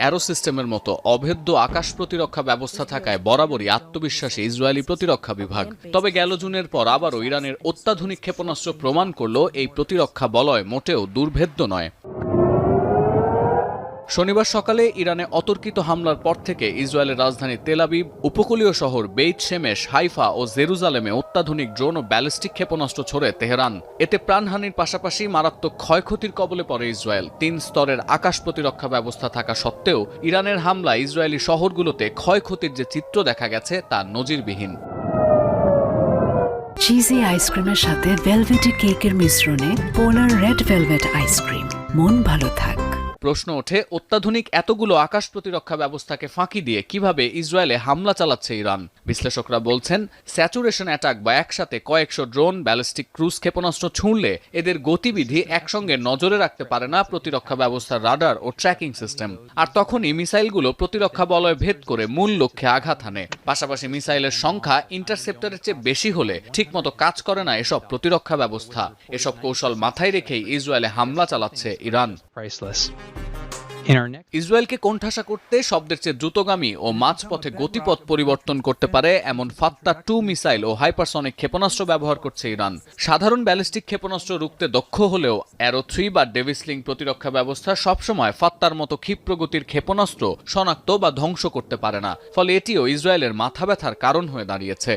Arrow সিস্টেমের মতো অভেদ্য আকাশ প্রতিরক্ষা ব্যবস্থা থাকায় বরাবরই আত্মবিশ্বাসী ইসরায়েলি প্রতিরক্ষা বিভাগ। তবে গেল জুনের পর আবারও ইরানের অত্যাধুনিক ক্ষেপণাস্ত্র প্রমাণ করল এই প্রতিরক্ষা বলয় মোটেও দুর্ভেদ্য নয়। শনিবার সকালে ইরানে অতর্কিত হামলার পর থেকে ইসরায়েলের রাজধানী তেল আবিব, উপকূলীয় শহর বেইত শেমেশ, হাইফা ও জেরুজালেমে অত্যাধুনিক ড্রোন ও ব্যালিস্টিক ক্ষেপণাস্ত্র ছোড়ে তেহরান। এতে প্রাণহানির পাশাপাশি মারাত্মক ক্ষয়ক্ষতির কবলে পড়ে ইসরায়েল। 3 স্তরের আকাশ প্রতিরক্ষা ব্যবস্থা থাকা সত্ত্বেও ইরানের হামলা ইসরায়েলি শহরগুলোতে ক্ষয়ক্ষতির যে চিত্র দেখা গেছে তা নজিরবিহীন। চিজি আইসক্রিমের সাথে ভেলভেটি কেকের মিশ্রণে পোলার রেড ভেলভেট আইসক্রিম, মন ভালো থাক। প্রশ্ন ওঠে, অত্যাধুনিক এতগুলো আকাশ প্রতিরক্ষা ব্যবস্থাকে ফাঁকি দিয়ে কিভাবে ইসরায়েলে হামলা চালাচ্ছে ইরান? বিশ্লেষকরা বলছেন, স্যাচুরেশন অ্যাটাক বা একসাথে কয়েকশো ড্রোন, ব্যালিস্টিক ক্রুজ ক্ষেপণাস্ত্র ছুঁড়লে এদের গতিবিধি একসঙ্গে নজরে রাখতে পারে না প্রতিরক্ষা ব্যবস্থার রাডার ও ট্র্যাকিং সিস্টেম। আর তখনই মিসাইলগুলো প্রতিরক্ষা বলয় ভেদ করে মূল লক্ষ্যে আঘাত হানে। পাশাপাশি মিসাইলের সংখ্যা ইন্টারসেপ্টরের চেয়ে বেশি হলে ঠিকমতো কাজ করে না এসব প্রতিরক্ষা ব্যবস্থা। এসব কৌশল মাথায় রেখেই ইসরায়েলে হামলা চালাচ্ছে ইরান। ইসরায়েলকে কোণঠাসা করতে শব্দের চেয়ে দ্রুতগামী ও মাঝপথে গতিপথ পরিবর্তন করতে পারে এমন ফাত্তা 2 মিসাইল ও হাইপারসনিক ক্ষেপণাস্ত্র ব্যবহার করছে ইরান। সাধারণ ব্যালিস্টিক ক্ষেপণাস্ত্র রুখতে দক্ষ হলেও অ্যারো 3 বা ডেভিসলিং প্রতিরক্ষা ব্যবস্থা সবসময় ফাত্তার মতো ক্ষিপ্রগতির ক্ষেপণাস্ত্র শনাক্ত বা ধ্বংস করতে পারে না। ফলে এটিও ইসরায়েলের মাথা ব্যথার কারণ হয়ে দাঁড়িয়েছে।